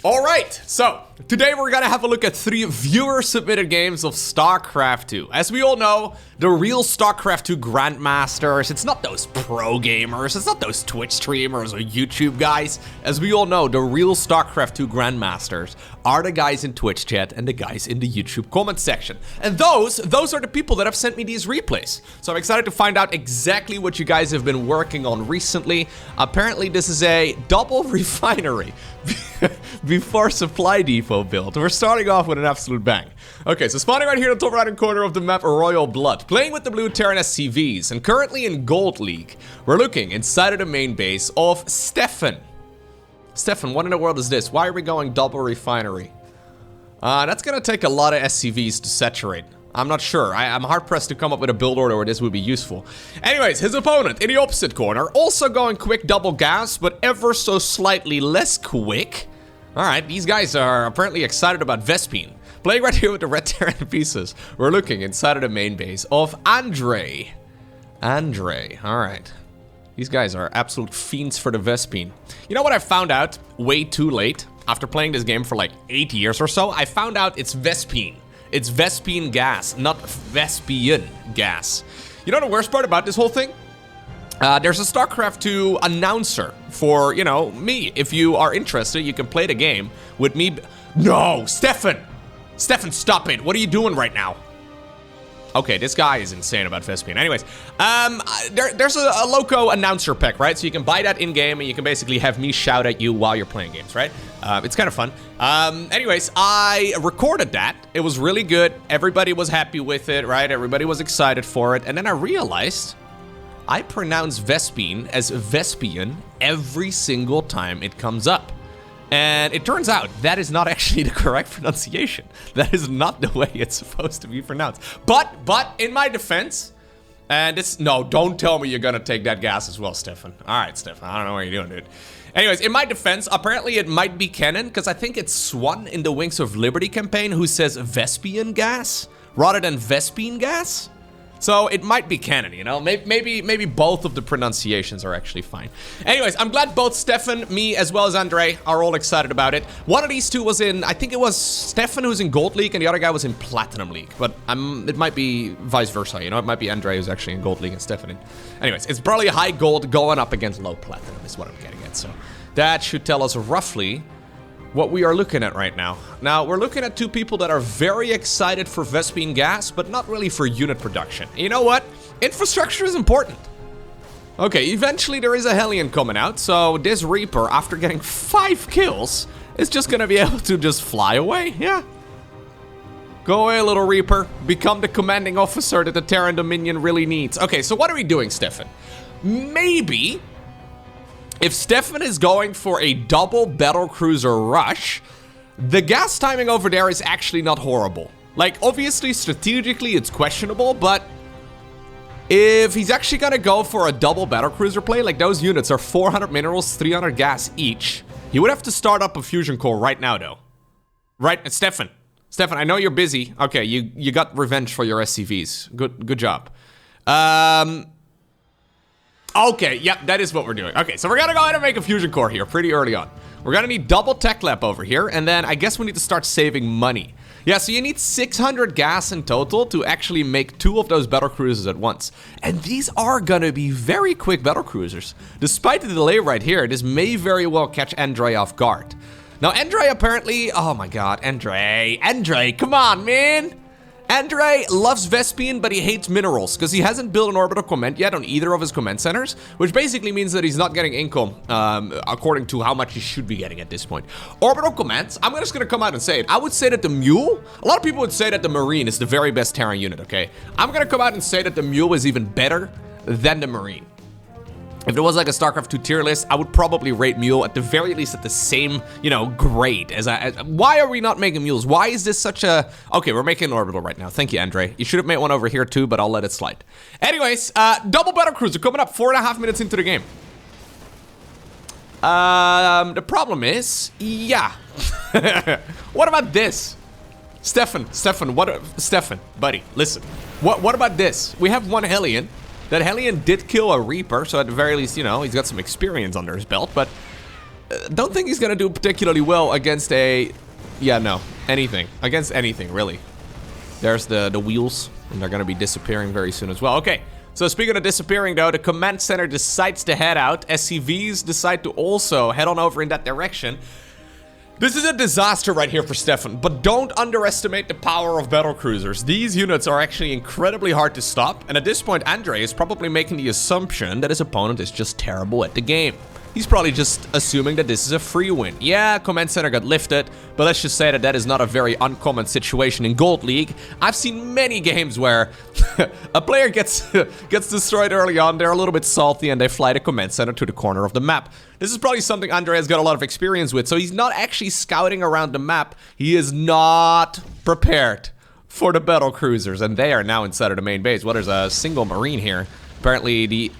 Alright, so today we're gonna have a look at 3 viewer-submitted games of StarCraft 2. As we all know, the real StarCraft 2 Grandmasters, it's not those pro gamers, it's not those Twitch streamers or YouTube guys. As we all know, the real StarCraft 2 Grandmasters are the guys in Twitch chat and the guys in the YouTube comment section. And those are the people that have sent me these replays. So I'm excited to find out exactly what you guys have been working on recently. Apparently this is a double refinery before supply depot build. We're starting off with an absolute bang. Okay, so spawning right here in the top right hand corner of the map, Royal Blood. Playing with the blue Terran SCVs, and currently in Gold League. We're looking inside of the main base of Stefan. Stefan, what in the world is this? Why are we going double refinery? That's gonna take a lot of SCVs to saturate. I'm not sure. I'm hard-pressed to come up with a build order where this would be useful. Anyways, his opponent in the opposite corner, also going quick double gas, but ever so slightly less quick. Alright, these guys are apparently excited about Vespine. Playing right here with the red Terran pieces. We're looking inside of the main base of Andre. Alright. These guys are absolute fiends for the Vespine. You know what I found out way too late? After playing this game for like 8 years or so, I found out it's Vespine. It's Vespine gas, not Vespian gas. You know the worst part about this whole thing? There's a StarCraft 2 announcer for, you know, me. If you are interested, you can play the game with me. No, Stefan! Stefan, stop it. What are you doing right now? Okay, this guy is insane about Vespine. Anyways, there's a Loco announcer pack, right? So you can buy that in-game and you can basically have me shout at you while you're playing games, right? It's kind of fun. Anyways, I recorded that. It was really good. Everybody was happy with it, right? Everybody was excited for it. And then I realized I pronounce Vespine as Vespian every single time it comes up. And it turns out that is not actually the correct pronunciation. That is not the way it's supposed to be pronounced. But in my defense, and it's, no, don't tell me you're gonna take that gas as well, Stefan. All right, Stefan, I don't know what you're doing, dude. Anyways, in my defense, apparently it might be canon, because I think it's Swan in the Wings of Liberty campaign who says Vespian gas rather than Vespine gas. So it might be canon, you know? Maybe both of the pronunciations are actually fine. Anyways, I'm glad both Stefan, me, as well as Andre are all excited about it. One of these two was in, I think it was Stefan who's in Gold League and the other guy was in Platinum League. But it might be vice versa, you know? It might be Andre who's actually in Gold League and Stefan in. Anyways, it's probably a high gold going up against low platinum is what I'm getting at. So that should tell us roughly what we are looking at right now. Now, we're looking at 2 people that are very excited for Vespine gas, but not really for unit production. You know what? Infrastructure is important. Okay, eventually there is a Hellion coming out, so this Reaper, after getting 5 kills, is just gonna be able to just fly away, yeah. Go away, little Reaper. Become the commanding officer that the Terran Dominion really needs. Okay, so what are we doing, Stefan? Maybe if Stefan is going for a double battlecruiser rush, the gas timing over there is actually not horrible. Like, obviously, strategically, it's questionable, but if he's actually gonna go for a double battlecruiser play, like those units are 400 minerals, 300 gas each, he would have to start up a fusion core right now, though. Right, Stefan, I know you're busy. Okay, you got revenge for your SCVs. Good job. Okay, yep, that is what we're doing. Okay, so we're gonna go ahead and make a fusion core here pretty early on. We're gonna need double tech lab over here, and then I guess we need to start saving money. Yeah, so you need 600 gas in total to actually make 2 of those battle cruisers at once. And these are gonna be very quick battle cruisers. Despite the delay right here, this may very well catch Andre off guard. Now, Andre apparently, oh my god, Andre, come on, man. Andre loves Vespine, but he hates minerals, because he hasn't built an orbital command yet on either of his command centers, which basically means that he's not getting income, according to how much he should be getting at this point. Orbital commands, I'm just gonna come out and say it. I would say that the Mule, a lot of people would say that the Marine is the very best Terran unit, okay? I'm gonna come out and say that the Mule is even better than the Marine. If there was like a StarCraft 2 tier list, I would probably rate Mule at the very least at the same, you know, grade as why are we not making Mules? Why is this such a... Okay, we're making an orbital right now. Thank you, Andre. You should have made one over here too, but I'll let it slide. Anyways, double battlecruiser coming up 4.5 minutes into the game. The problem is, yeah. What about this? Stefan, buddy, listen. What about this? We have one Hellion. That Hellion did kill a Reaper, so at the very least, you know, he's got some experience under his belt, but don't think he's gonna do particularly well against a... Yeah, no. Anything. Against anything, really. There's the wheels, and they're gonna be disappearing very soon as well. Okay, so speaking of disappearing though, the command center decides to head out. SCVs decide to also head on over in that direction. This is a disaster right here for Stefan, but don't underestimate the power of battlecruisers. These units are actually incredibly hard to stop, and at this point, Andre is probably making the assumption that his opponent is just terrible at the game. He's probably just assuming that this is a free win. Yeah, command center got lifted, but let's just say that that is not a very uncommon situation in Gold League. I've seen many games where a player gets destroyed early on, they're a little bit salty, and they fly the command center to the corner of the map. This is probably something Andre has got a lot of experience with, so he's not actually scouting around the map. He is not prepared for the battle cruisers, and they are now inside of the main base. Well, there's a single marine here. Apparently the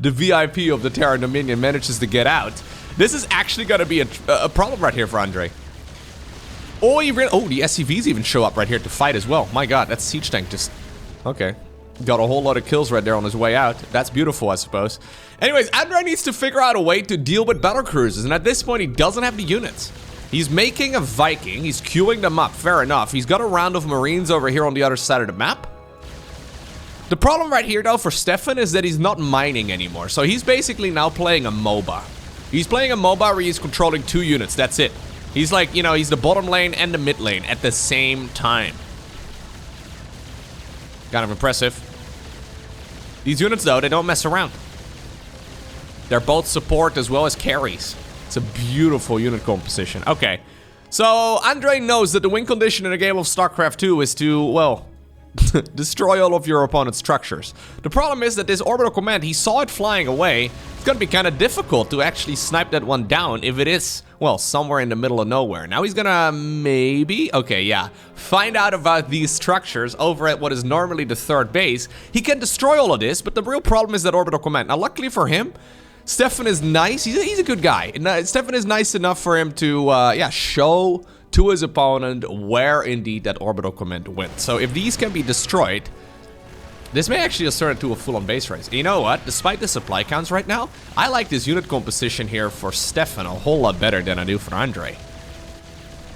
the VIP of the Terra Dominion manages to get out. This is actually going to be a problem right here for Andre. Oh, the SCVs even show up right here to fight as well. My god, that siege tank just... Okay. Got a whole lot of kills right there on his way out. That's beautiful, I suppose. Anyways, Andre needs to figure out a way to deal with battlecruisers, and at this point he doesn't have the units. He's making a Viking, he's queuing them up, fair enough. He's got a round of Marines over here on the other side of the map. The problem right here, though, for Stefan is that he's not mining anymore. So he's basically now playing a MOBA. He's playing a MOBA where he's controlling 2 units. That's it. He's like, you know, he's the bottom lane and the mid lane at the same time. Kind of impressive. These units, though, they don't mess around. They're both support as well as carries. It's a beautiful unit composition. Okay. So Andre knows that the win condition in a game of StarCraft 2 is to, well... destroy all of your opponent's structures. The problem is that this orbital command, he saw it flying away. It's gonna be kind of difficult to actually snipe that one down if it is, well, somewhere in the middle of nowhere. Now he's gonna maybe, okay, yeah, find out about these structures over at what is normally the 3rd base. He can destroy all of this, but the real problem is that orbital command. Now, luckily for him, Stefan is nice. He's a good guy. Stefan is nice enough for him to, yeah, show to his opponent where indeed that orbital command went. So if these can be destroyed, this may actually just turn into a full-on base race. You know what? Despite the supply counts right now, I like this unit composition here for Stefan a whole lot better than I do for Andre.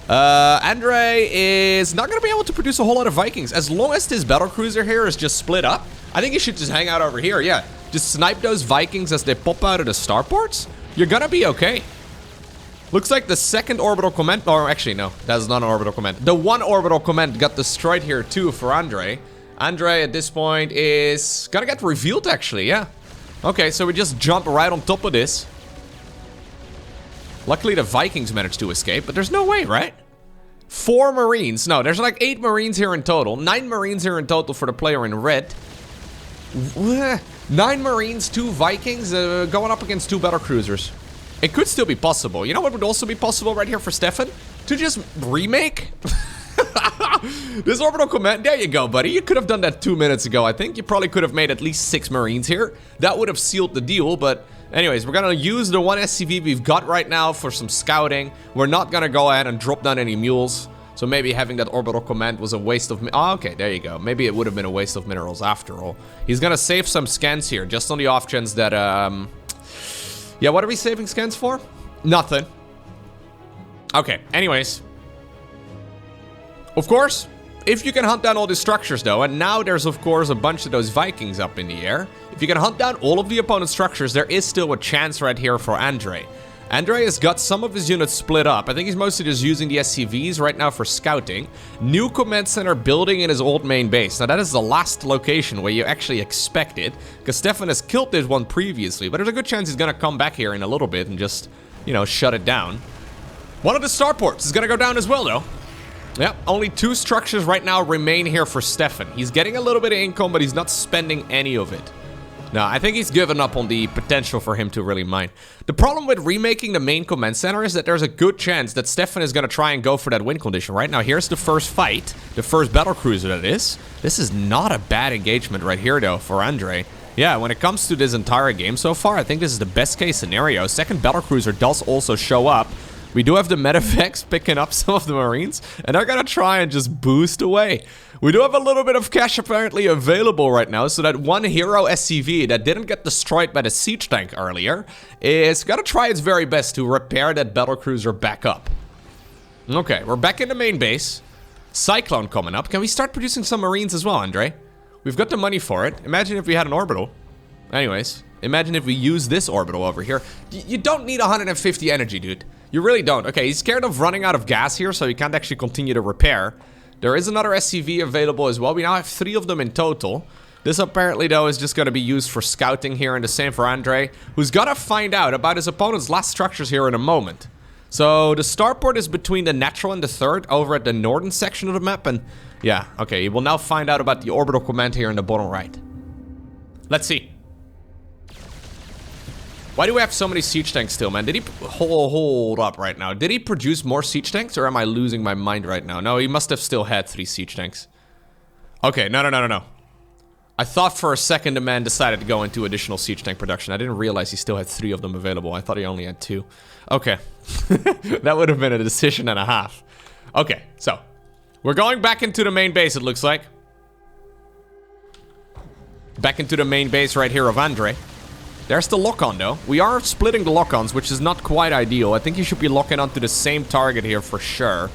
Andre is not going to be able to produce a whole lot of Vikings. As long as this battlecruiser here is just split up, I think he should just hang out over here. Yeah, just snipe those Vikings as they pop out of the starports. You're going to be okay. Looks like the 2nd orbital command, or actually no, that's not an orbital command. The 1 orbital command got destroyed here too for Andre. Andre at this point is gonna get revealed actually, yeah. Okay, so we just jump right on top of this. Luckily the Vikings managed to escape, but there's no way, right? 4 Marines, no, there's like 8 Marines here in total. 9 Marines here in total for the player in red. 9 Marines, 2 Vikings, going up against 2 battlecruisers. It could still be possible. You know what would also be possible right here for Stefan? To just remake this orbital command. There you go, buddy. You could have done that 2 minutes ago, I think. You probably could have made at least 6 Marines here. That would have sealed the deal, but anyways, we're gonna use the 1 SCV we've got right now for some scouting. We're not gonna go ahead and drop down any mules. So maybe having that orbital command was a waste of... Oh, okay, there you go. Maybe it would have been a waste of minerals after all. He's gonna save some scans here, just on the off chance that, yeah, what are we saving scans for? Nothing. Okay, anyways. Of course, if you can hunt down all the structures though, and now there's of course a bunch of those Vikings up in the air. If you can hunt down all of the opponent's structures, there is still a chance right here for Andre. Andre has got some of his units split up. I think he's mostly just using the SCVs right now for scouting. New command center building in his old main base. Now that is the last location where you actually expect it, because Stefan has killed this one previously, but there's a good chance he's gonna come back here in a little bit and just, you know, shut it down. One of the starports is gonna go down as well though. Yep, only 2 structures right now remain here for Stefan. He's getting a little bit of income, but he's not spending any of it. No, I think he's given up on the potential for him to really mine. The problem with remaking the main command center is that there's a good chance that Stefan is going to try and go for that win condition. Right now, here's the first fight, the first battlecruiser that is. This is not a bad engagement right here, though, for Andre. Yeah, when it comes to this entire game so far, I think this is the best case scenario. Second battlecruiser does also show up. We do have the Medivacs picking up some of the Marines, and they're gonna try and just boost away. We do have a little bit of cash apparently available right now, so that one hero SCV that didn't get destroyed by the siege tank earlier is gonna try its very best to repair that battlecruiser back up. Okay, we're back in the main base. Cyclone coming up. Can we start producing some Marines as well, Andre? We've got the money for it. Imagine if we had an orbital. Anyways, imagine if we use this orbital over here. You don't need 150 energy, dude. You really don't. Okay, he's scared of running out of gas here, so he can't actually continue to repair. There is another SCV available as well. We now have 3 of them in total. This apparently, though, is just going to be used for scouting here, and the same for Andre, who's got to find out about his opponent's last structures here in a moment. So, the starport is between the natural and the third, over at the northern section of the map, and yeah, okay, he will now find out about the orbital command here in the bottom right. Let's see. Why do we have so many siege tanks still, man? Did he... Hold up right now. Did he produce more siege tanks, or am I losing my mind right now? No, he must have still had 3 siege tanks. Okay, no. I thought for a second the man decided to go into additional siege tank production. I didn't realize he still had 3 of them available. I thought he only had 2. Okay. That would have been a decision and a half. Okay, so. We're going back into the main base, it looks like. Back into the main base right here of Andre. There's the lock-on, though. We are splitting the lock-ons, which is not quite ideal. I think you should be locking onto the same target here for sure.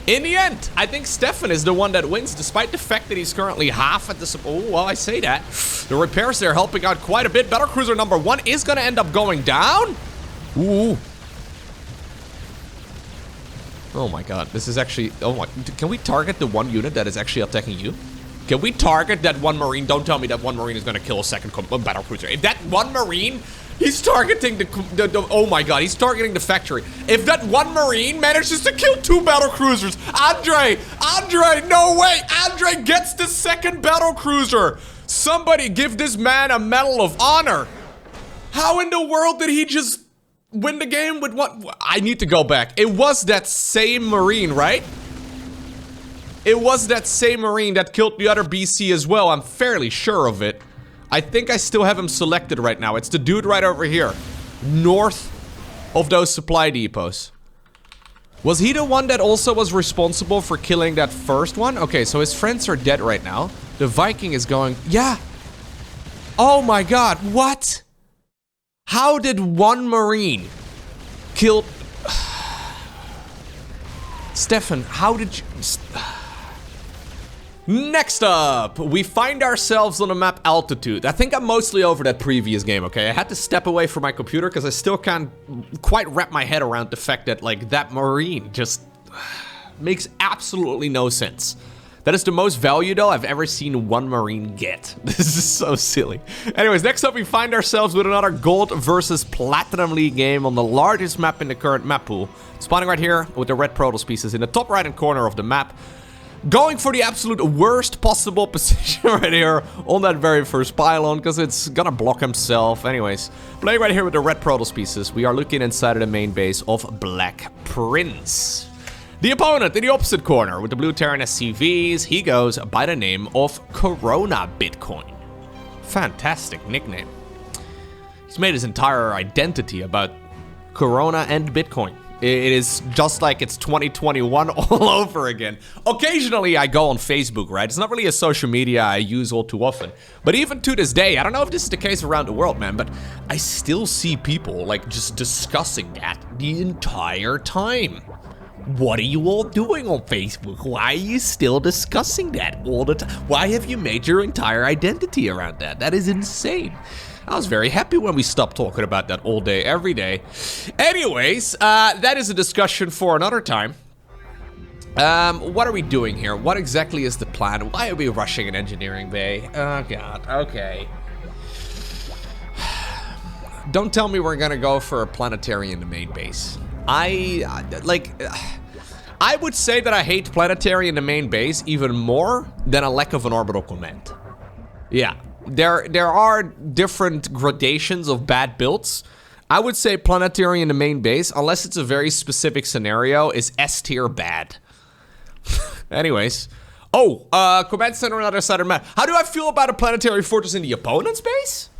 In the end, I think Stefan is the one that wins, despite the fact that he's currently half at the... Oh, well, I say that. The repairs there helping out quite a bit. Battlecruiser number 1 is going to end up going down. Ooh. Oh my god, this is actually... Oh my... Can we target the one unit that is actually attacking you? Can we target that one Marine? Don't tell me that one Marine is going to kill a second battlecruiser. If that one Marine, he's targeting the... Oh my god, he's targeting the factory. If that one Marine manages to kill 2 battlecruisers, Andre, no way! Andre gets the second battlecruiser! Somebody give this man a Medal of Honor! How in the world did he just win the game with what? I need to go back. It was that same Marine, right? It was that same Marine that killed the other BC as well. I'm fairly sure of it. I think I still have him selected right now. It's the dude right over here. North of those supply depots. Was he the one that also was responsible for killing that first one? Okay, so his friends are dead right now. The Viking is going... Yeah. Oh my god, what? How did one Marine kill... Stefan, how did you... Next up, we find ourselves on the map Altitude. I think I'm mostly over that previous game, okay? I had to step away from my computer because I still can't quite wrap my head around the fact that, like, that Marine just makes absolutely no sense. That is the most value, though, I've ever seen one Marine get. This is so silly. Anyways, next up, we find ourselves with another Gold versus Platinum League game on the largest map in the current map pool. Spawning right here with the red Protoss pieces in the top right-hand corner of the map. Going for the absolute worst possible position right here on that very first pylon, because it's gonna block himself. Anyways, playing right here with the red Protoss pieces, we are looking inside of the main base of Black Prince. The opponent in the opposite corner with the blue Terran SCVs, he goes by the name of Corona Bitcoin. Fantastic nickname. He's made his entire identity about Corona and Bitcoin. It is just like it's 2021 all over again. Occasionally I go on Facebook, right? It's not really a social media I use all too often. But even to this day, I don't know if this is the case around the world, man, but I still see people like just discussing that the entire time. What are you all doing on Facebook? Why are you still discussing that all the time? Why have you made your entire identity around that? That is insane. I was very happy when we stopped talking about that all day, every day. Anyways, that is a discussion for another time. What are we doing here? What exactly is the plan? Why are we rushing an engineering bay? Oh, God. Okay. Don't tell me we're gonna go for a planetary in the main base. I would say that I hate planetary in the main base even more than a lack of an orbital command. Yeah. There are different gradations of bad builds. I would say planetary in the main base, unless it's a very specific scenario, is S tier bad. Anyways. Oh, command center on the other side of the map. How do I feel about a planetary fortress in the opponent's base?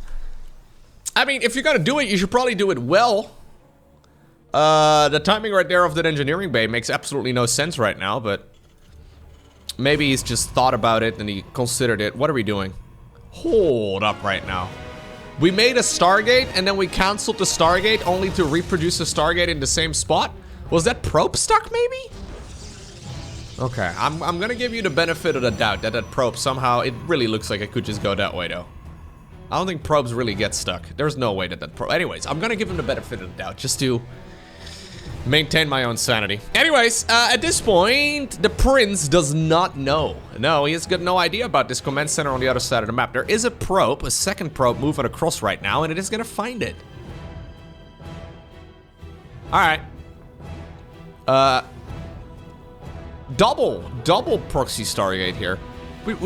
I mean, if you're gonna do it, you should probably do it well. The timing right there of that engineering bay makes absolutely no sense right now, but maybe he's just thought about it and he considered it. What are we doing? Hold up right now. We made a Stargate and then we canceled the Stargate only to reproduce a Stargate in the same spot? Was that probe stuck maybe? Okay, I'm gonna give you the benefit of the doubt that probe somehow, it really looks like it could just go that way though. I don't think probes really get stuck. There's no way that probe, anyways, I'm gonna give him the benefit of the doubt just to maintain my own sanity. Anyways, at this point, the prince does not know. No, he has got no idea about this command center on the other side of the map. There is a probe, a second probe moving across right now, and it is gonna find it. All right. Double proxy Stargate here.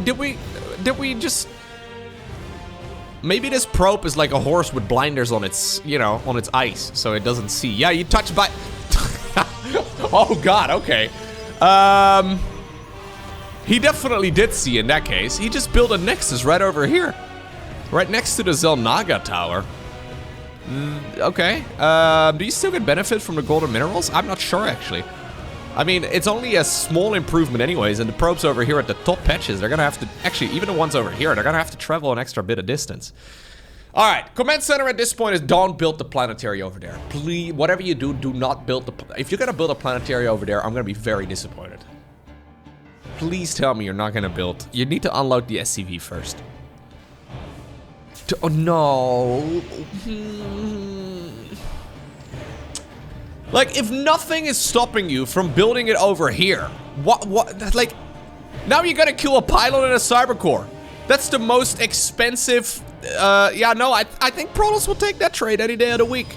Did we just... Maybe this probe is like a horse with blinders on its, you know, on its eyes, so it doesn't see. Yeah, you touch by... Oh god, okay. He definitely did see in that case. He just built a Nexus right over here. Right next to the Zelnaga tower. Okay. Do you still get benefit from the golden minerals? I'm not sure actually. I mean, it's only a small improvement anyways, and the probes over here at the top patches, they're gonna have to... Actually, even the ones over here, they're gonna have to travel an extra bit of distance. Alright, command center at this point is don't build the planetary over there. Please, whatever you do, do not build the... If you're gonna build a planetary over there, I'm gonna be very disappointed. Please tell me you're not gonna build... You need to unload the SCV first. Oh no... Like, if nothing is stopping you from building it over here, what, like, now you gotta kill a pylon and a cyber core. That's the most expensive, yeah, no, I think Protoss will take that trade any day of the week.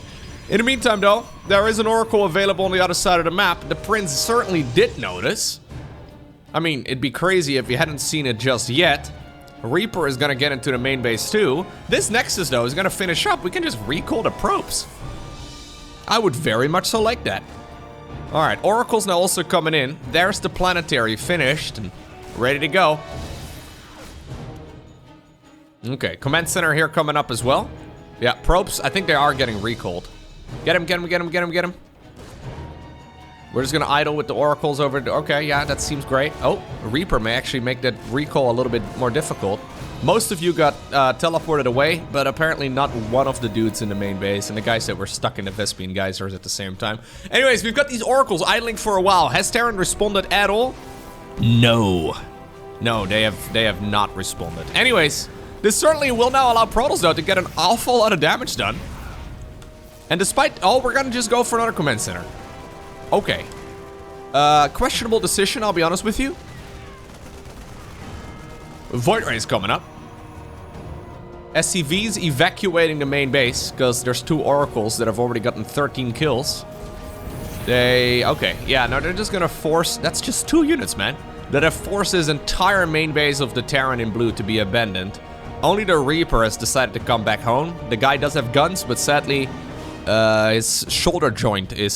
In the meantime, though, there is an Oracle available on the other side of the map. The Prince certainly did notice. I mean, it'd be crazy if you hadn't seen it just yet. Reaper is gonna get into the main base, too. This Nexus, though, is gonna finish up. We can just recall the probes. I would very much so like that. Alright, Oracle's now also coming in. There's the planetary finished and ready to go. Okay, command center here coming up as well. Yeah, probes, I think they are getting recalled. Get him, get him, get him, get him, get him. We're just gonna idle with the oracles over. Okay, yeah, that seems great. Oh, Reaper may actually make that recall a little bit more difficult. Most of you got teleported away, but apparently not one of the dudes in the main base, and the guys that were stuck in the Vespene geysers at the same time. Anyways, we've got these oracles idling for a while. Has Terran responded at all? No. No, they have not responded. Anyways, this certainly will now allow Protoss, though, to get an awful lot of damage done. And despite... Oh, we're gonna just go for another command center. Okay. Questionable decision, I'll be honest with you. Void Ray is coming up. SCV's evacuating the main base, because there's two oracles that have already gotten 13 kills. Okay, yeah, no, they're just gonna force... That's just 2 units, man. That have forced his entire main base of the Terran in blue to be abandoned. Only the Reaper has decided to come back home. The guy does have guns, but sadly... his shoulder joint is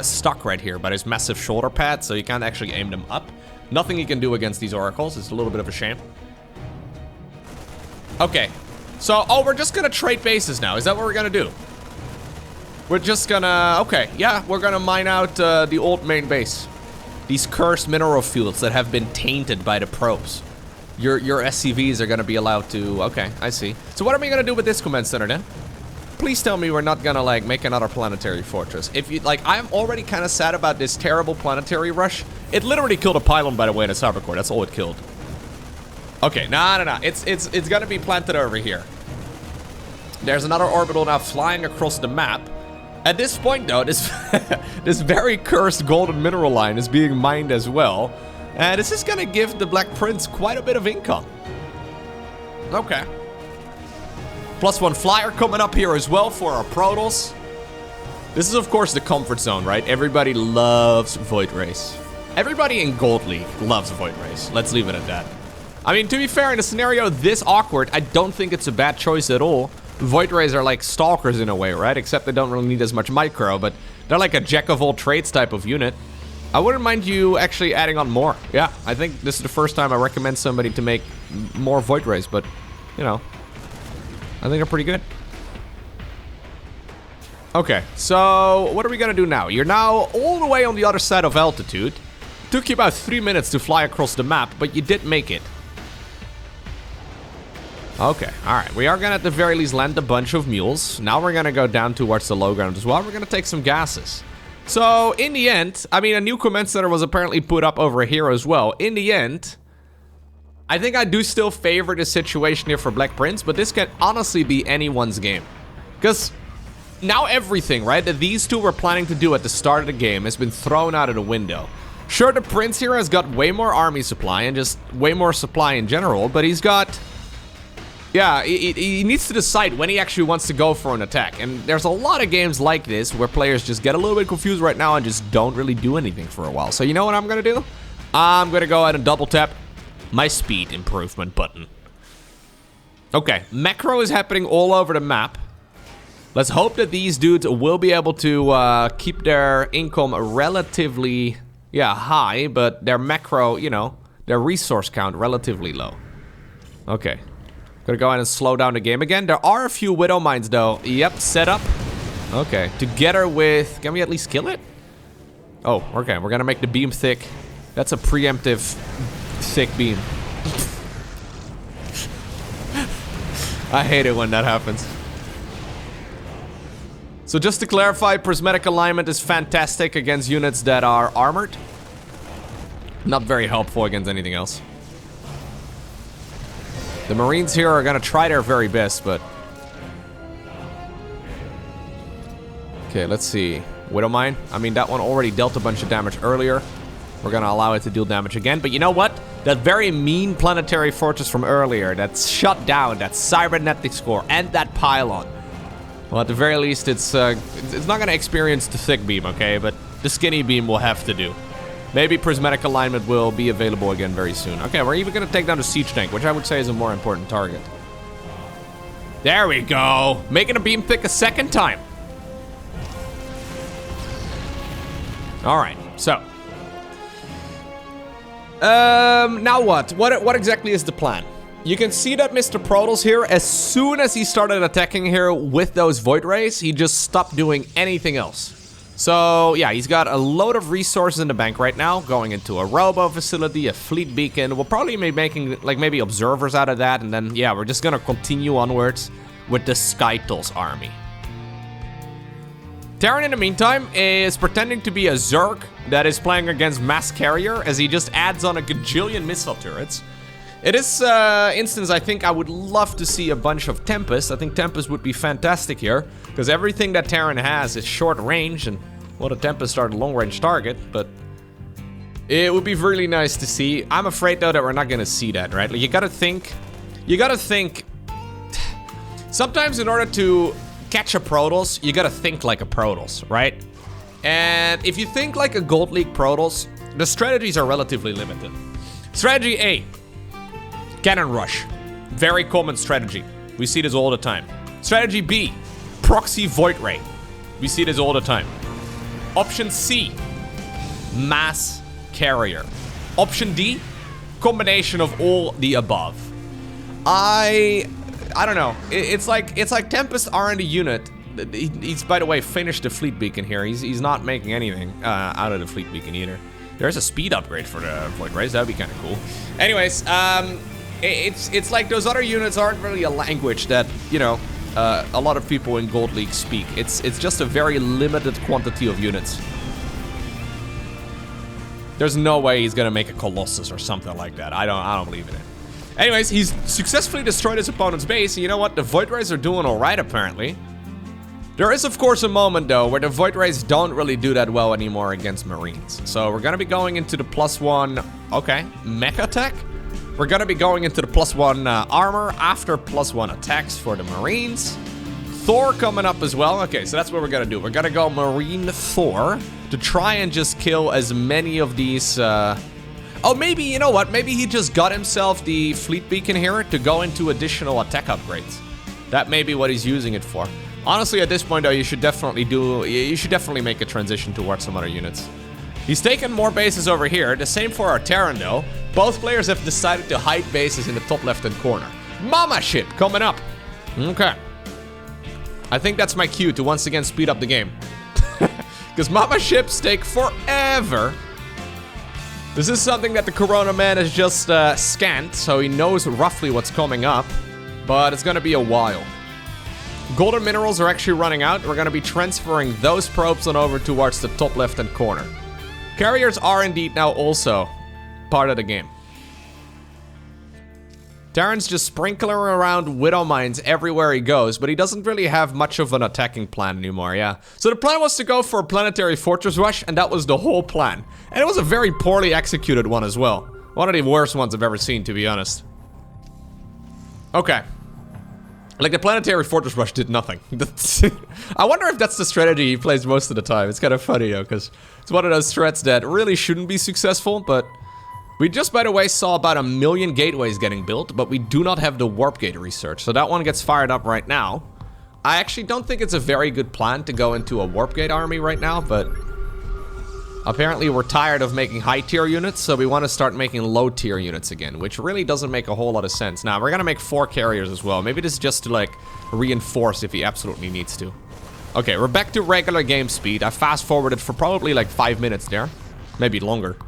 stuck right here by his massive shoulder pad, so you can't actually aim them up. Nothing he can do against these oracles. It's a little bit of a shame. Okay. So, oh, we're just gonna trade bases now. Is that what we're gonna do? We're just gonna... Okay, yeah, we're gonna mine out the old main base. These cursed mineral fields that have been tainted by the probes. Your SCVs are gonna be allowed to... Okay, I see. So what are we gonna do with this command center then? Please tell me we're not gonna, like, make another planetary fortress. If you, like, I'm already kind of sad about this terrible planetary rush. It literally killed a pylon, by the way, in a cyber core. That's all it killed. Okay, no. It's gonna be planted over here. There's another orbital now flying across the map. At this point, though, this this very cursed golden mineral line is being mined as well. And this is gonna give the Black Prince quite a bit of income. Okay. +1 flyer coming up here as well for our Protoss. This is, of course, the comfort zone, right? Everybody loves Void Rays. Everybody in Gold League loves Void Rays. Let's leave it at that. I mean, to be fair, in a scenario this awkward, I don't think it's a bad choice at all. Void Rays are like stalkers in a way, right? Except they don't really need as much micro, but they're like a jack-of-all-trades type of unit. I wouldn't mind you actually adding on more. Yeah, I think this is the first time I recommend somebody to make more Void Rays, but, you know, I think they're pretty good. Okay, so what are we gonna do now? You're now all the way on the other side of altitude. Took you about 3 minutes to fly across the map, but you did make it. Okay, alright. We are gonna at the very least land a bunch of mules. Now we're gonna go down towards the low ground as well. We're gonna take some gases. So, in the end, I mean, a new command center was apparently put up over here as well. In the end, I think I do still favor the situation here for Black Prince, but this can honestly be anyone's game. Because now everything, right, that these two were planning to do at the start of the game has been thrown out of the window. Sure, the Prince here has got way more army supply and just way more supply in general, but he's got... Yeah, he needs to decide when he actually wants to go for an attack. And there's a lot of games like this where players just get a little bit confused right now and just don't really do anything for a while. So you know what I'm going to do? I'm going to go ahead and double tap my speed improvement button. Okay, macro is happening all over the map. Let's hope that these dudes will be able to keep their income relatively, high, but their macro, you know, their resource count relatively low. Okay. Gonna go ahead and slow down the game again. There are a few Widow Mines, though. Yep, set up. Okay, together with... Can we at least kill it? Oh, okay, we're gonna make the beam thick. That's a preemptive thick beam. I hate it when that happens. So just to clarify, prismatic alignment is fantastic against units that are armored. Not very helpful against anything else. The Marines here are gonna try their very best, but... Okay, let's see. Widow Mine. I mean, that one already dealt a bunch of damage earlier. We're gonna allow it to deal damage again. But you know what? That very mean Planetary Fortress from earlier that's shut down, that cybernetic score, and that pylon. Well, at the very least, it's not gonna experience the thick beam, okay? But the skinny beam will have to do. Maybe prismatic alignment will be available again very soon. Okay, we're even gonna take down the siege tank, which I would say is a more important target. There we go. Making a beam thick a second time. All right, so. Now what? What exactly is the plan? You can see that Mr. Protoss here, as soon as he started attacking here with those Void Rays, he just stopped doing anything else. So, yeah, he's got a load of resources in the bank right now, going into a robo facility, a fleet beacon. We'll probably be making, like, maybe observers out of that, and then, yeah, we're just gonna continue onwards with the Skytles army. Terran, in the meantime, is pretending to be a Zerg that is playing against Mass Carrier, as he just adds on a gajillion missile turrets. In this instance, I think I would love to see a bunch of Tempest. I think Tempest would be fantastic here, because everything that Terran has is short range, and, well, the Tempest are the long-range target, but it would be really nice to see. I'm afraid, though, that we're not gonna see that, right? Like, you gotta think, sometimes in order to catch a Protoss, you gotta think like a Protoss, right? And if you think like a Gold League Protoss, the strategies are relatively limited. Strategy A. Cannon Rush. Very common strategy. We see this all the time. Strategy B. Proxy Void Ray. We see this all the time. Option C. Mass Carrier. Option D. Combination of all the above. I don't know. It's like Tempest aren't a unit. He's, by the way, finished the fleet beacon here. He's not making anything out of the fleet beacon either. There's a speed upgrade for the Void Rays. That'd be kind of cool. Anyways, it's like those other units aren't really a language that, you know, a lot of people in Gold League speak. It's just a very limited quantity of units. There's no way he's gonna make a Colossus or something like that. I don't believe in it. Anyways, he's successfully destroyed his opponent's base, and you know what? The Void Rays are doing alright, apparently. There is, of course, a moment, though, where the Void Rays don't really do that well anymore against Marines. So we're gonna be going into the +1, okay, mech attack? We're gonna be going into the +1 armor after +1 attacks for the Marines. Thor coming up as well. Okay, so that's what we're gonna do. We're gonna go Marine Thor to try and just kill as many of these, Oh, maybe, you know what? Maybe he just got himself the fleet beacon here to go into additional attack upgrades. That may be what he's using it for. Honestly, at this point, though, you should definitely make a transition towards some other units. He's taken more bases over here. The same for our Terran, though. Both players have decided to hide bases in the top left-hand corner. Mama ship coming up. Okay. I think that's my cue to once again speed up the game. Because mama ships take forever. This is something that the Corona man has just scanned, so he knows roughly what's coming up. But it's gonna be a while. Golden minerals are actually running out. We're gonna be transferring those probes on over towards the top left-hand corner. Carriers are indeed now also part of the game. Terran's just sprinkling around Widow Mines everywhere he goes, but he doesn't really have much of an attacking plan anymore, yeah. So the plan was to go for a Planetary Fortress rush, and that was the whole plan. And it was a very poorly executed one as well. One of the worst ones I've ever seen, to be honest. Okay. Like, the Planetary Fortress rush did nothing. I wonder if that's the strategy he plays most of the time. It's kind of funny, though, because it's one of those threats that really shouldn't be successful, but... We just, by the way, saw about 1 million gateways getting built, but we do not have the warp gate research, so that one gets fired up right now. I actually don't think it's a very good plan to go into a warp gate army right now, but... Apparently we're tired of making high tier units, so we want to start making low tier units again, which really doesn't make a whole lot of sense. Now, we're gonna make 4 carriers as well. Maybe this is just to, like, reinforce if he absolutely needs to. Okay, we're back to regular game speed. I fast-forwarded for probably, like, 5 minutes there. Maybe longer.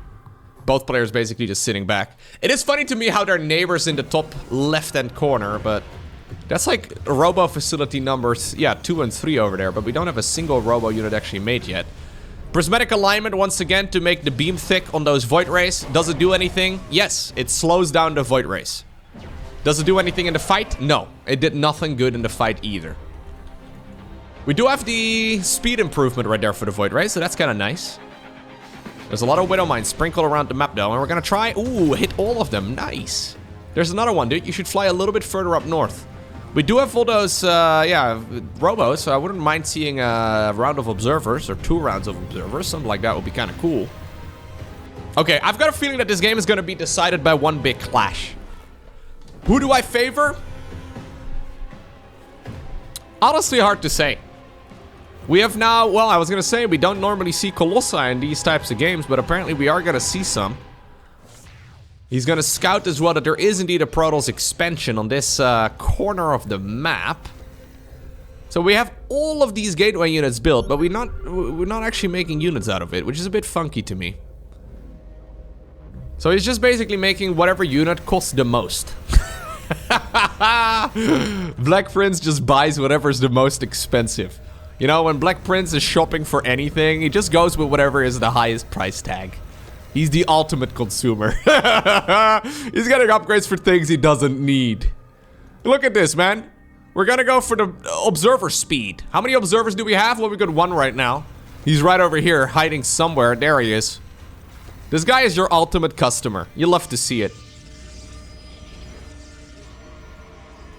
Both players basically just sitting back. It is funny to me how they're neighbors in the top left-hand corner, but... That's like robo facility numbers, yeah, 2 and 3 over there, but we don't have a single robo unit actually made yet. Prismatic alignment once again to make the beam thick on those void rays. Does it do anything? Yes, it slows down the void rays. Does it do anything in the fight? No, it did nothing good in the fight either. We do have the speed improvement right there for the void rays, so that's kind of nice. There's a lot of Widow Mines sprinkled around the map though, and we're gonna try, ooh, hit all of them, nice. There's another one, dude, you should fly a little bit further up north. We do have all those, yeah, robos, so I wouldn't mind seeing a round of observers, or 2 rounds of observers, something like that would be kind of cool. Okay, I've got a feeling that this game is gonna be decided by one big clash. Who do I favor? Honestly, hard to say. We have now, well, I was gonna say, we don't normally see Colossi in these types of games, but apparently we are gonna see some. He's gonna scout as well that there is indeed a Protoss expansion on this corner of the map. So we have all of these gateway units built, but we're not actually making units out of it, which is a bit funky to me. So he's just basically making whatever unit costs the most. Black Prince just buys whatever's the most expensive. You know, when Black Prince is shopping for anything, he just goes with whatever is the highest price tag. He's the ultimate consumer. He's getting upgrades for things he doesn't need. Look at this, man. We're gonna go for the observer speed. How many observers do we have? Well, we got 1 right now. He's right over here, hiding somewhere. There he is. This guy is your ultimate customer. You love to see it.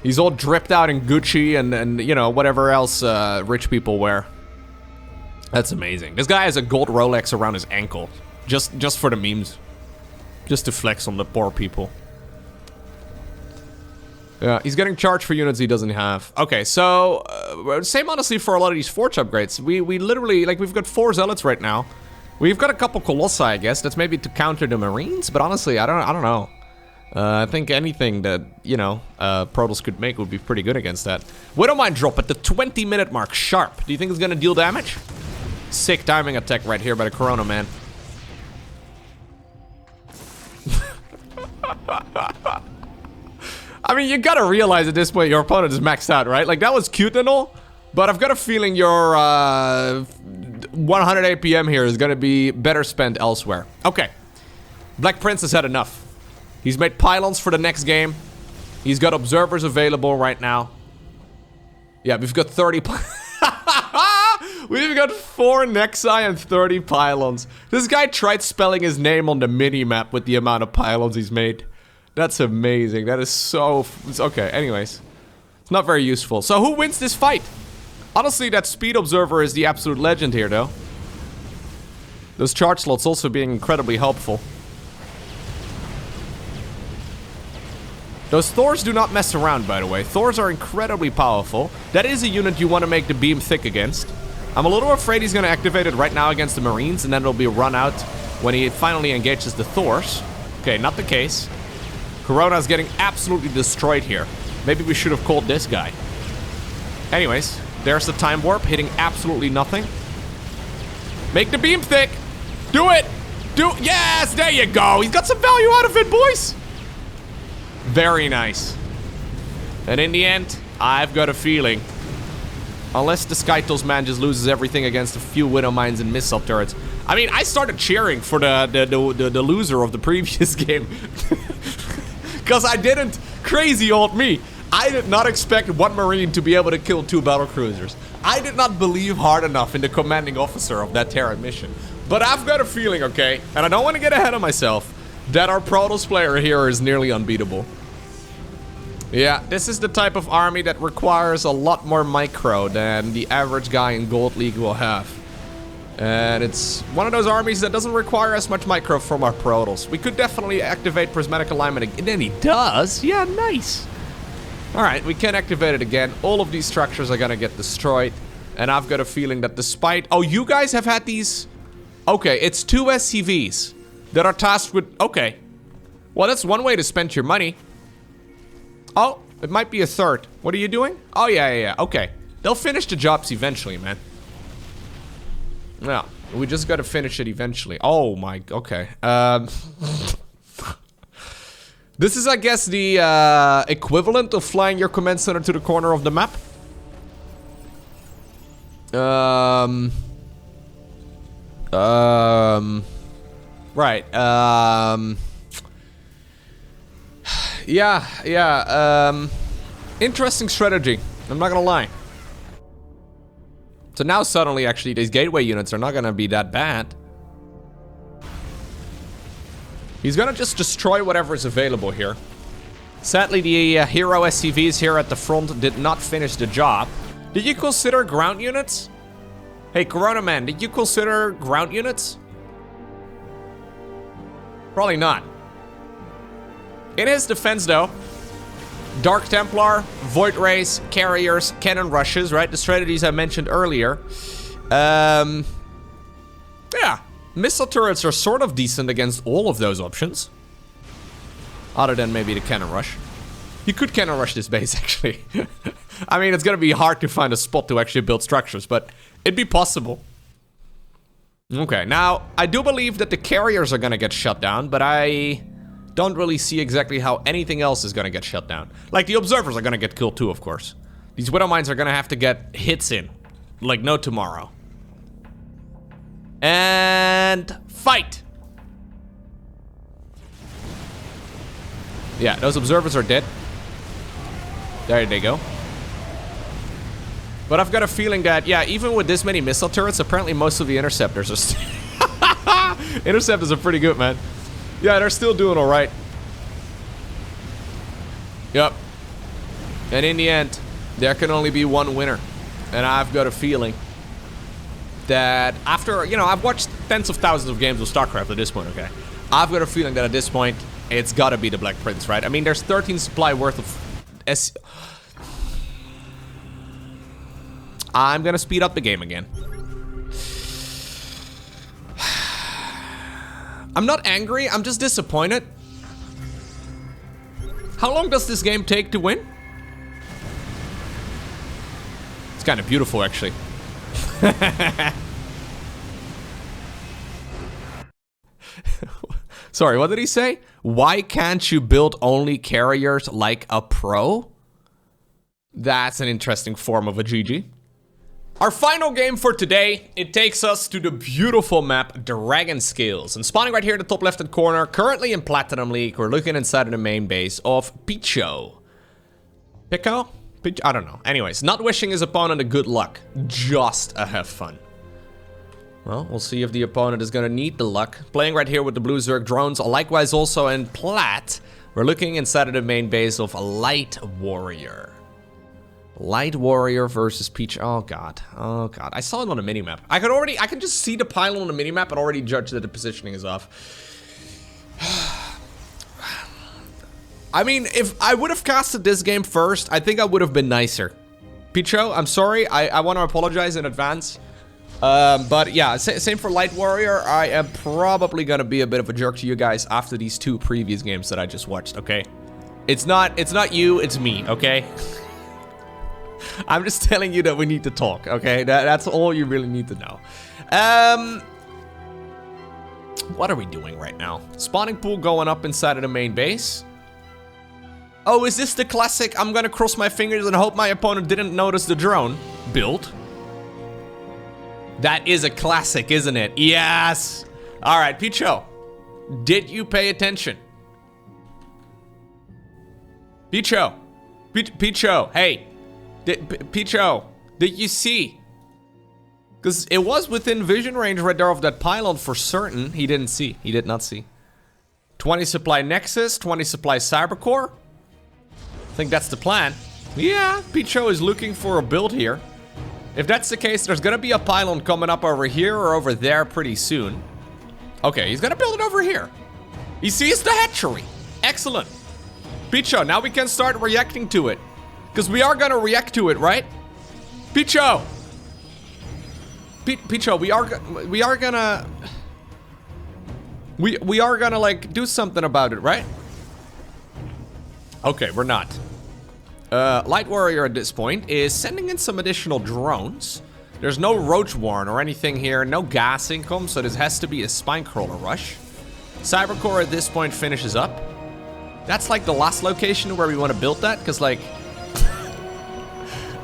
He's all dripped out in Gucci and you know, whatever else rich people wear. That's amazing. This guy has a gold Rolex around his ankle. Just for the memes. Just to flex on the poor people. Yeah, he's getting charged for units he doesn't have. Okay, so... same honestly for a lot of these Forge upgrades. We literally... Like, we've got 4 Zealots right now. We've got a couple Colossi, I guess. That's maybe to counter the Marines. But honestly, I don't know. I think anything that, you know, Protoss could make would be pretty good against that. Widow Mine drop at the 20-minute mark, sharp. Do you think it's gonna deal damage? Sick timing attack right here by the Corona man. I mean, you gotta realize at this point your opponent is maxed out, right? Like, that was cute and all, but I've got a feeling your 100 APM here is gonna be better spent elsewhere. Okay. Black Prince has had enough. He's made pylons for the next game. He's got observers available right now. Yeah, we've got 30 We've got 4 Nexi and 30 pylons. This guy tried spelling his name on the mini-map with the amount of pylons he's made. That's amazing. That is so... Okay, anyways. It's not very useful. So who wins this fight? Honestly, that speed observer is the absolute legend here, though. Those charge slots also being incredibly helpful. Those Thors do not mess around, by the way. Thors are incredibly powerful. That is a unit you want to make the beam thick against. I'm a little afraid he's going to activate it right now against the Marines, and then it'll be run out when he finally engages the Thors. Okay, not the case. Corona's getting absolutely destroyed here. Maybe we should have called this guy. Anyways, There's the time warp, hitting absolutely nothing. Make the beam thick. Do it. Yes, there you go. He's got some value out of it, boys. Very nice. And in the end, I've got a feeling, unless the Skytos man just loses everything against a few Widow Mines and missile turrets. I mean, I started cheering for the loser of the previous game. Because I didn't. Crazy old me. I did not expect one Marine to be able to kill 2 battlecruisers. I did not believe hard enough in the commanding officer of that Terran mission. But I've got a feeling, okay, and I don't want to get ahead of myself, that our Protoss player here is nearly unbeatable. Yeah, this is the type of army that requires a lot more micro than the average guy in Gold League will have. And it's one of those armies that doesn't require as much micro from our Protoss. We could definitely activate Prismatic Alignment again. And then he does? Yeah, nice. Alright, we can activate it again. All of these structures are gonna get destroyed. And I've got a feeling that despite... Oh, you guys have had these... Okay, it's 2 SCVs that are tasked with... Okay. Well, that's one way to spend your money. Oh, it might be a third. What are you doing? Oh, yeah. Okay. They'll finish the jobs eventually, man. No, we just gotta finish it eventually. Oh my, okay. This is, I guess, the equivalent of flying your command center to the corner of the map. Right. Yeah. Interesting strategy. I'm not gonna lie. So now suddenly, actually, these gateway units are not gonna be that bad. He's gonna just destroy whatever is available here. Sadly, the hero SCVs here at the front did not finish the job. Did you consider ground units? Hey, Corona Man, did you consider ground units? Probably not. In his defense, though, Dark Templar, Void Rays, Carriers, Cannon Rushes, right? The strategies I mentioned earlier. Yeah. Missile turrets are sort of decent against all of those options. Other than maybe the Cannon Rush. You could Cannon Rush this base, actually. I mean, it's gonna be hard to find a spot to actually build structures, but it'd be possible. Okay, now, I do believe that the Carriers are gonna get shut down, but I don't really see exactly how anything else is gonna get shut down. Like, the Observers are gonna get killed too, of course. These Widow Mines are gonna have to get hits in. Like no tomorrow. And... fight! Yeah, those Observers are dead. There they go. But I've got a feeling that, yeah, even with this many missile turrets, apparently most of the Interceptors are still... Interceptors are pretty good, man. Yeah, they're still doing alright. Yep. And in the end, there can only be one winner. And I've got a feeling that after, you know, I've watched tens of thousands of games of StarCraft at this point, okay? I've got a feeling that at this point, it's gotta be the Black Prince, right? I mean, there's 13 supply worth of... I'm gonna speed up the game again. I'm not angry, I'm just disappointed. How long does this game take to win? It's kind of beautiful, actually. Sorry, what did he say? Why can't you build only carriers like a pro? That's an interesting form of a GG. Our final game for today, it takes us to the beautiful map Dragon Scales. And spawning right here in the top left-hand corner, currently in Platinum League, we're looking inside of the main base of Picho. Pico? I don't know. Anyways, not wishing his opponent a good luck, just a have fun. Well, we'll see if the opponent is gonna need the luck. Playing right here with the Blue Zerg drones, likewise also in Plat, we're looking inside of the main base of Light Warrior. Light Warrior versus Peach. Oh god. Oh god. I saw it on the minimap. I can just see the pylon on the minimap and already judge that the positioning is off. I mean, if I would have casted this game first, I think I would have been nicer. Picho, I'm sorry. I want to apologize in advance. But yeah, same for Light Warrior. I am probably gonna be a bit of a jerk to you guys after these 2 previous games that I just watched, okay? It's not you, it's me, okay? I'm just telling you that we need to talk, okay? That's all you really need to know. What are we doing right now? Spawning pool going up inside of the main base. Oh, is this the classic I'm gonna cross my fingers and hope my opponent didn't notice the drone build? That is a classic, isn't it? Yes! Alright, Picho. Did you pay attention? Picho. Picho, hey. Picho, did you see? Because it was within vision range right there of that pylon for certain. He didn't see. He did not see. 20 supply Nexus, 20 supply Cybercore. I think that's the plan. Yeah, Picho is looking for a build here. If that's the case, there's gonna be a pylon coming up over here or over there pretty soon. Okay, he's gonna build it over here. He sees the hatchery. Excellent. Picho, now we can start reacting to it. Because we are gonna react to it, right? Picho! Picho, we are gonna like do something about it, right? Okay, we're not. Light Warrior at this point is sending in some additional drones. There's no roach warren or anything here, no gas income, so this has to be a spine crawler rush. Cybercore at this point finishes up. That's like the last location where we want to build that, because like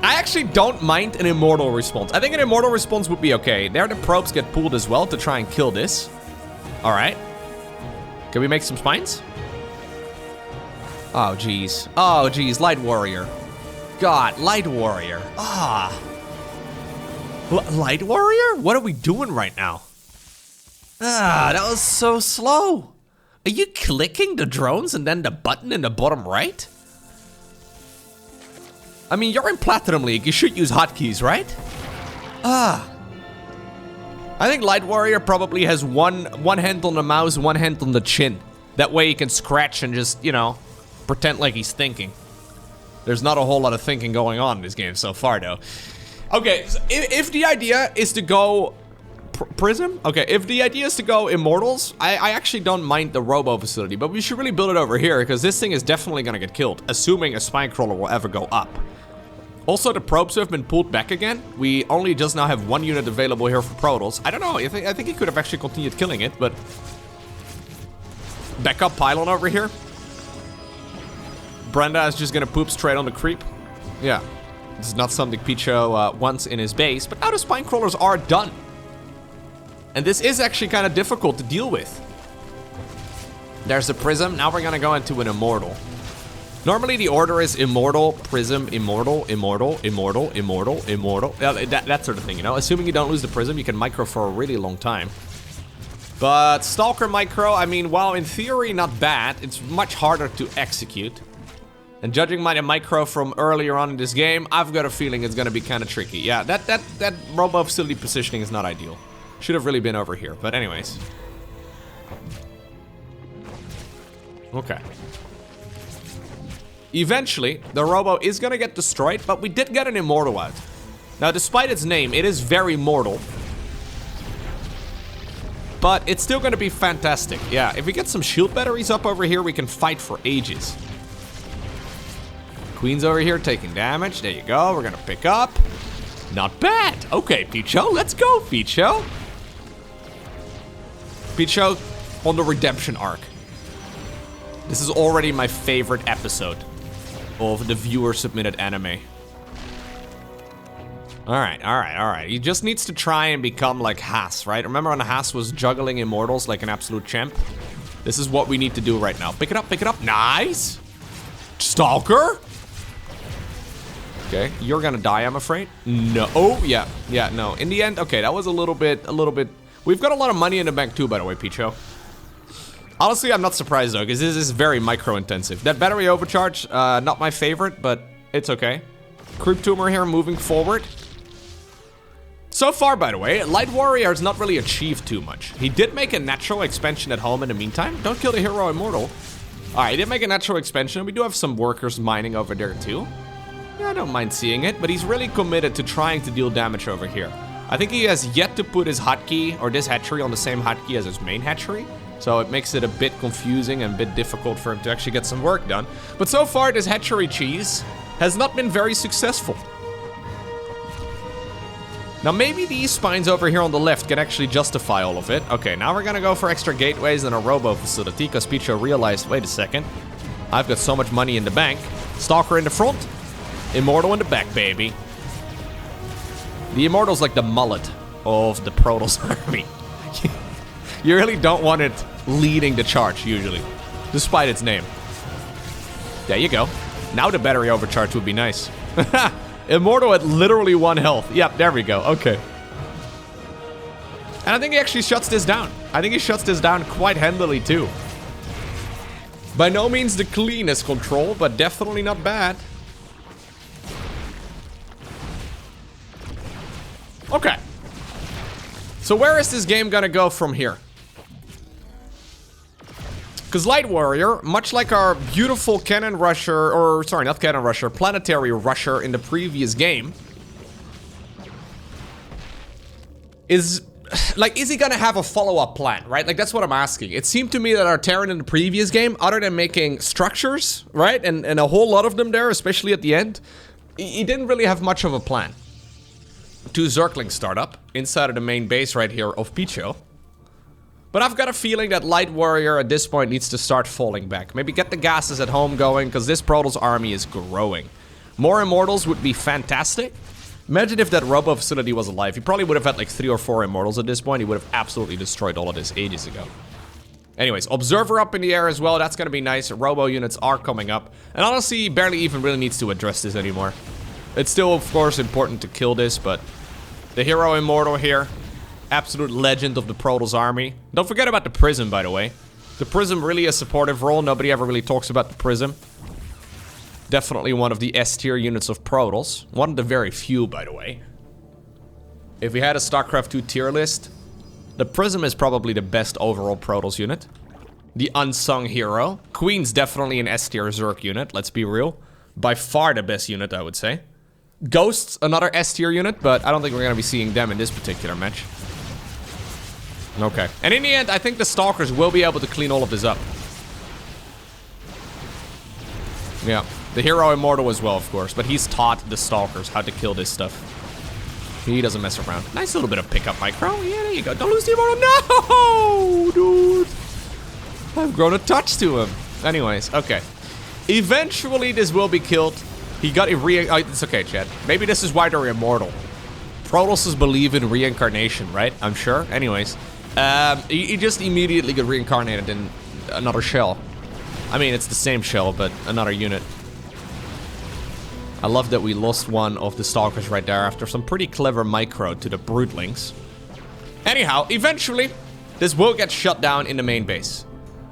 I actually don't mind an immortal response. I think an immortal response would be okay. There the probes get pulled as well to try and kill this. All right. Can we make some spines? Oh, geez. Oh, geez. Light Warrior. God, Light Warrior. Ah. Light Warrior? What are we doing right now? Ah, that was so slow. Are you clicking the drones and then the button in the bottom right? I mean, you're in Platinum League. You should use hotkeys, right? Ah. I think Light Warrior probably has one hand on the mouse, one hand on the chin. That way he can scratch and just, you know, pretend like he's thinking. There's not a whole lot of thinking going on in this game so far, though. Okay, so if the idea is to go Prism? Okay, if the idea is to go Immortals, I actually don't mind the Robo facility, but we should really build it over here, because this thing is definitely gonna get killed, assuming a Spine Crawler will ever go up. Also, the probes have been pulled back again. We only just now have one unit available here for Protals. I don't know, I think he could have actually continued killing it, but... Backup pylon over here. Brenda is just gonna poop straight on the creep. Yeah, this is not something Picho wants in his base, but now the Spine Crawlers are done. And this is actually kind of difficult to deal with. There's the Prism. Now we're gonna go into an Immortal. Normally the order is Immortal, Prism, Immortal, Immortal, Immortal, Immortal, Immortal. That sort of thing, you know? Assuming you don't lose the Prism, you can micro for a really long time. But Stalker micro, I mean, while in theory not bad, it's much harder to execute. And judging by the micro from earlier on in this game, I've got a feeling it's gonna be kind of tricky. Yeah, that Robo facility positioning is not ideal. Should have really been over here, but anyways. Okay. Eventually, the Robo is gonna get destroyed, but we did get an Immortal out. Now, despite its name, it is very mortal. But it's still gonna be fantastic. Yeah, if we get some shield batteries up over here, we can fight for ages. Queen's over here taking damage. There you go, we're gonna pick up. Not bad. Okay, Picho, let's go, Picho. Picho on the redemption arc. This is already my favorite episode of the viewer-submitted anime. Alright. He just needs to try and become like Haas, right? Remember when Haas was juggling Immortals like an absolute champ? This is what we need to do right now. Pick it up. Nice! Stalker? Okay, you're gonna die, I'm afraid. No, oh, yeah, no. In the end, okay, that was a little bit. We've got a lot of money in the bank too, by the way, Picho. Honestly, I'm not surprised though, because this is very micro-intensive. That battery overcharge, not my favorite, but it's okay. Creep Tumor here moving forward. So far, by the way, Light Warrior has not really achieved too much. He did make a natural expansion at home in the meantime. Don't kill the hero Immortal. Alright, he did make a natural expansion. We do have some workers mining over there too. Yeah, I don't mind seeing it, but he's really committed to trying to deal damage over here. I think he has yet to put his hotkey, or this hatchery, on the same hotkey as his main hatchery. So it makes it a bit confusing and a bit difficult for him to actually get some work done. But so far, this hatchery cheese has not been very successful. Now maybe these spines over here on the left can actually justify all of it. Okay, now we're gonna go for extra gateways and a robo facility because Picho realized, wait a second, I've got so much money in the bank. Stalker in the front, Immortal in the back, baby. The Immortal's like the mullet of the Protoss army. You really don't want it leading the charge, usually, despite its name. There you go. Now the battery overcharge would be nice. Immortal at literally 1 health. Yep, there we go. Okay. And I think he actually shuts this down. I think he shuts this down quite handily, too. By no means the cleanest control, but definitely not bad. Okay. So where is this game gonna go from here? Because Light Warrior, much like our beautiful Cannon Rusher, or sorry, not Cannon Rusher, Planetary Rusher in the previous game, is he gonna have a follow-up plan, right? Like, that's what I'm asking. It seemed to me that our Terran in the previous game, other than making structures, right, and a whole lot of them there, especially at the end, he didn't really have much of a plan. 2 Zerglings start up inside of the main base right here of Picho. But I've got a feeling that Light Warrior at this point needs to start falling back. Maybe get the gases at home going, because this Protoss army is growing. More Immortals would be fantastic. Imagine if that Robo facility was alive. He probably would have had like 3 or 4 Immortals at this point. He would have absolutely destroyed all of this ages ago. Anyways, Observer up in the air as well. That's going to be nice. Robo units are coming up. And honestly, he barely even really needs to address this anymore. It's still, of course, important to kill this, but the Hero Immortal here, absolute legend of the Protoss army. Don't forget about the Prism, by the way. The Prism really a supportive role. Nobody ever really talks about the Prism. Definitely one of the S tier units of Protoss. One of the very few, by the way. If we had a StarCraft 2 tier list, the Prism is probably the best overall Protoss unit. The unsung hero. Queen's definitely an S tier Zerg unit, let's be real. By far the best unit, I would say. Ghosts, another S tier unit, but I don't think we're going to be seeing them in this particular match. Okay. And in the end, I think the Stalkers will be able to clean all of this up. Yeah. The Hero Immortal as well, of course, but he's taught the Stalkers how to kill this stuff. He doesn't mess around. Nice little bit of pickup micro. Yeah, there you go. Don't lose the Immortal. No, dude. I've grown a touch to him. Anyways, okay. Eventually, this will be killed. He got a it's okay, Chad. Maybe this is why they're immortal. Protosses believe in reincarnation, right? I'm sure. Anyways, he just immediately got reincarnated in another shell. I mean, it's the same shell, but another unit. I love that we lost one of the Stalkers right there after some pretty clever micro to the Broodlings. Anyhow, eventually, this will get shut down in the main base.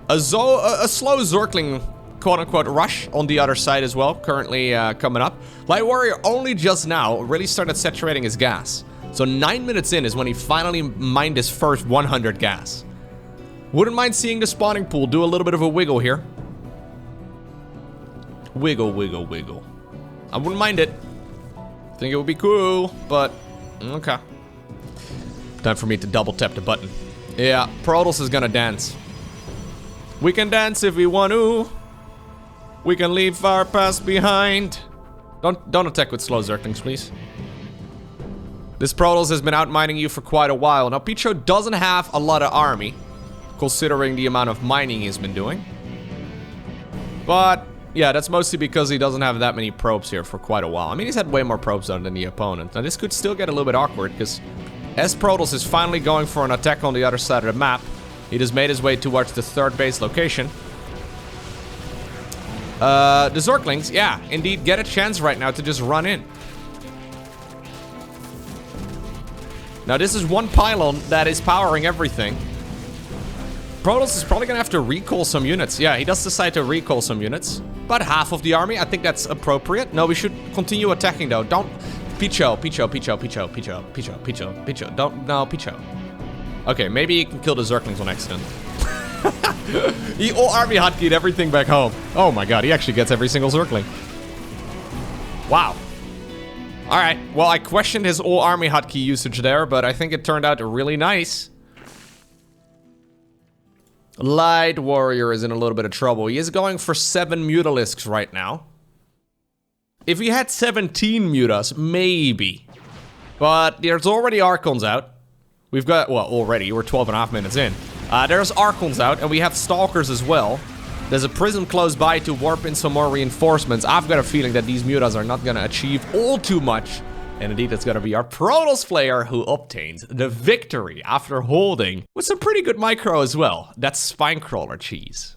A slow Zergling, quote-unquote, rush on the other side as well, currently coming up. Light Warrior only just now really started saturating his gas. So 9 minutes in is when he finally mined his first 100 gas. Wouldn't mind seeing the spawning pool do a little bit of a wiggle here. Wiggle, wiggle, wiggle. I wouldn't mind it. Think it would be cool, but okay. Time for me to double tap the button. Yeah, Protoss is gonna dance. We can dance if we want to. We can leave our past behind. Don't attack with slow Zerglings, please. This Protoss has been outmining you for quite a while. Now, Picho doesn't have a lot of army, considering the amount of mining he's been doing. But yeah, that's mostly because he doesn't have that many probes here for quite a while. I mean, he's had way more probes than the opponent. Now, this could still get a little bit awkward, because as Protoss is finally going for an attack on the other side of the map, he just made his way towards the 3rd base location. The Zerglings, yeah, indeed, get a chance right now to just run in. Now, this is one pylon that is powering everything. Protoss is probably gonna have to recall some units. Yeah, he does decide to recall some units. About half of the army. I think that's appropriate. No, we should continue attacking, though. Don't... Picho. Don't... No, Picho. Okay, maybe he can kill the Zerglings on accident. He all army hotkeyed everything back home. Oh my god, he actually gets every single Zergling. Wow. Alright, well, I questioned his all army hotkey usage there, but I think it turned out really nice. Light Warrior is in a little bit of trouble. He is going for 7 Mutalisks right now. If he had 17 Mutas, maybe. But there's already Archons out. We've got, well, already, we're 12.5 minutes in. There's Archons out, and we have Stalkers as well. There's a Prism close by to warp in some more reinforcements. I've got a feeling that these Mutas are not gonna achieve all too much. And indeed, it's gonna be our Protoss player who obtains the victory after holding with some pretty good micro as well. That's Spinecrawler cheese.